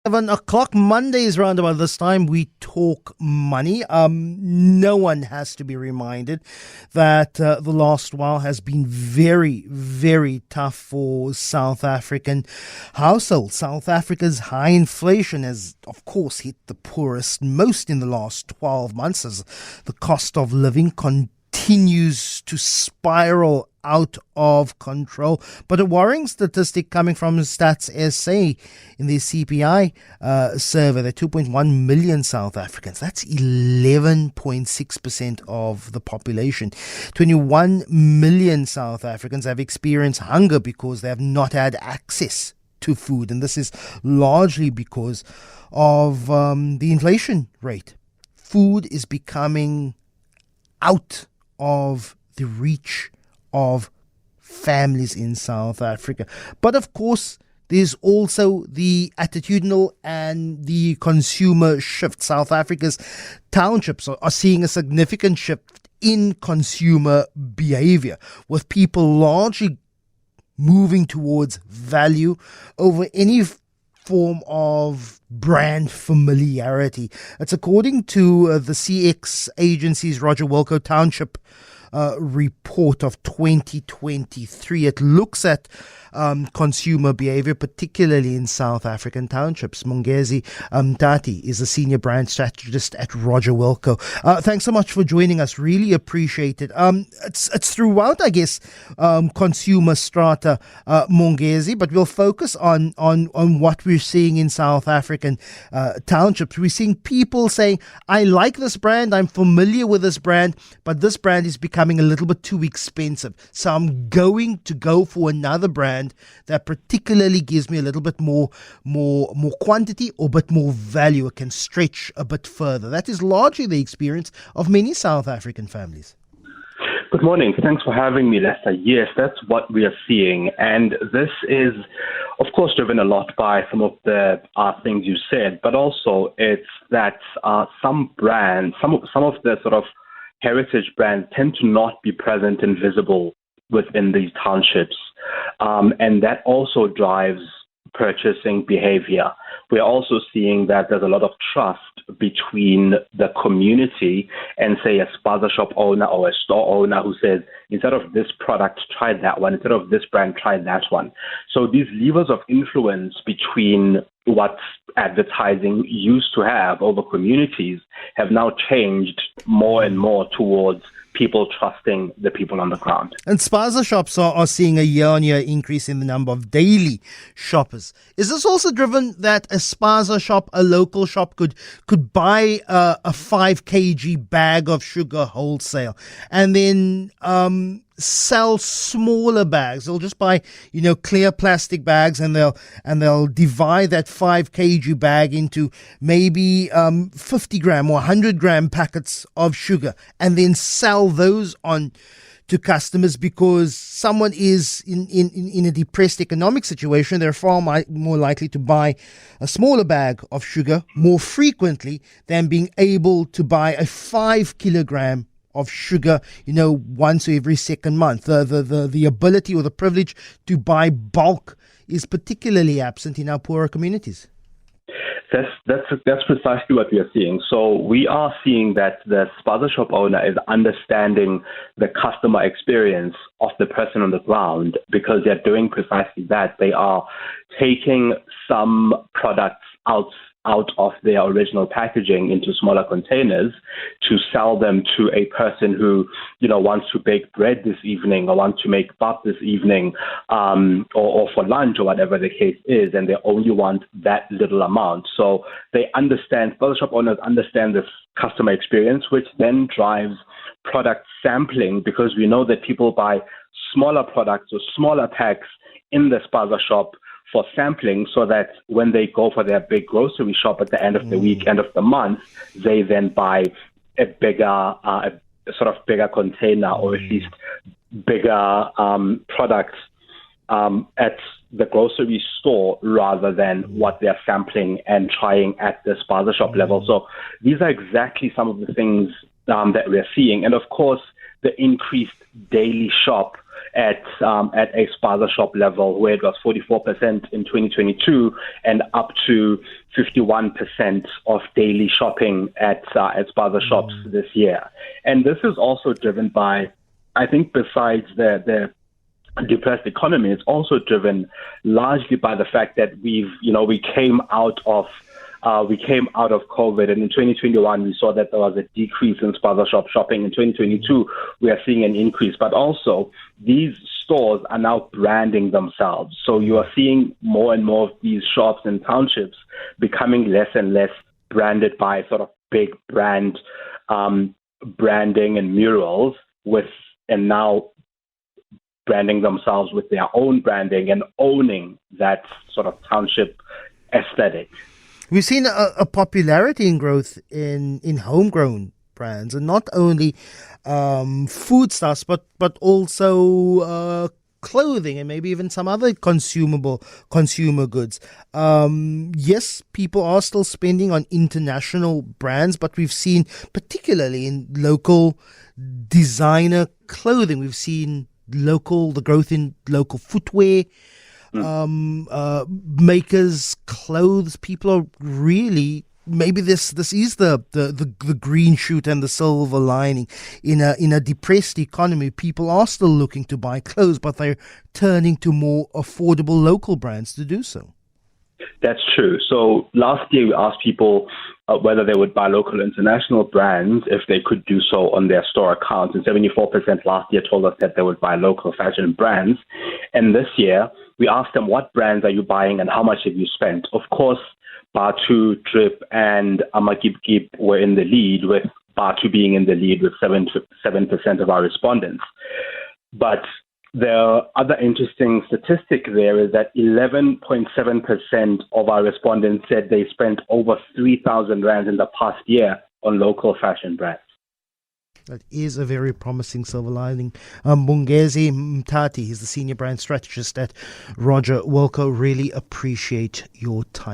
7 o'clock Mondays round about this time we talk money. No one has to be reminded that the last while has been very, very tough for South African households. South Africa's high inflation has, of course, hit the poorest most in the last 12 months as the cost of living continues to spiral out of control. But a worrying statistic coming from Stats SA in the CPI survey, that 2.1 million South Africans, that's 11.6% of the population. 21 million South Africans have experienced hunger because they have not had access to food. And this is largely because of the inflation rate. Food is becoming out of the reach of families in South Africa. But of course, there's also the attitudinal and the consumer shift. South Africa's townships are seeing a significant shift in consumer behavior, with people largely moving towards value over any form of brand familiarity. It's according to the CX agency's Rogerwilco Township report of 2023. It looks at consumer behavior, particularly in South African townships. Mongezi Mtati is a senior brand strategist at Rogerwilco. Thanks so much for joining us. Really appreciate it. It's throughout, I guess, consumer strata, Mongezi, but we'll focus on what we're seeing in South African townships. We're seeing people saying, I like this brand, I'm familiar with this brand, but this brand is becoming a little bit too expensive. So I'm going to go for another brand that particularly gives me a little bit more quantity or a bit more value. It can stretch a bit further. That is largely the experience of many South African families. Good morning. Thanks for having me, Lester. Yes, that's what we are seeing. And this is, of course, driven a lot by some of the things you said, but also it's that some brands, some of the sort of heritage brands tend to not be present and visible within these townships. And that also drives purchasing behavior. We're also seeing that there's a lot of trust between the community and, say, a spaza shop owner or a store owner who says, instead of this product, try that one. Instead of this brand, try that one. So these levers of influence between what advertising used to have over communities have now changed more and more towards people trusting the people on the ground. And spaza shops are seeing a year-on-year increase in the number of daily shoppers. Is this also driven that a spaza shop, a local shop, could buy a 5 kg bag of sugar wholesale and then sell smaller bags? They'll just buy, clear plastic bags and they'll divide that 5 kg bag into maybe 50 gram or 100 gram packets of sugar and then sell those on to customers because someone is in a depressed economic situation. They're far more likely to buy a smaller bag of sugar more frequently than being able to buy a 5 kilogram of sugar, once every second month. The ability or the privilege to buy bulk is particularly absent in our poorer communities. That's precisely what we are seeing. So we are seeing that the spaza shop owner is understanding the customer experience of the person on the ground because they're doing precisely that. They are taking some products out of their original packaging into smaller containers to sell them to a person who, wants to bake bread this evening or wants to make pap this evening or for lunch or whatever the case is, and they only want that little amount. So they understand, spaza shop owners understand this customer experience, which then drives product sampling because we know that people buy smaller products or smaller packs in the spaza shop for sampling so that when they go for their big grocery shop at the end of the week, end of the month, they then buy a bigger, bigger container or at least bigger products at the grocery store rather than what they're sampling and trying at the spaza shop level. So these are exactly some of the things that we're seeing. And of course, the increased daily shop at a spaza shop level, where it was 44% in 2022 and up to 51% of daily shopping at spaza shops this year. And this is also driven by, I think, besides the depressed economy, it's also driven largely by the fact that we came out of COVID, and in 2021 we saw that there was a decrease in spaza shop shopping. In 2022 we are seeing an increase, but also these stores are now branding themselves. So you are seeing more and more of these shops and townships becoming less and less branded by sort of big brand branding and murals, and now branding themselves with their own branding and owning that sort of township aesthetic. We've seen a popularity in growth in homegrown brands, and not only foodstuffs, but also clothing and maybe even some other consumer goods. Yes, people are still spending on international brands, but we've seen, particularly in local designer clothing, we've seen the growth in local footwear, makers, clothes. People are really, maybe this is the green shoot and the silver lining in a depressed economy. People are still looking to buy clothes, but they're turning to more affordable local brands to do so. That's true. So last year we asked people whether they would buy local international brands if they could do so on their store accounts. And 74% last year told us that they would buy local fashion brands. And this year we asked them, what brands are you buying and how much have you spent? Of course, Batu, Drip, and Amagip were in the lead, with Batu being in the lead with 7% of our respondents. But the other interesting statistic there is that 11.7% of our respondents said they spent over 3,000 Rand in the past year on local fashion brands. That is a very promising silver lining. Mongezi Mtati, he's the Senior Brand Strategist at Rogerwilco. Really appreciate your time.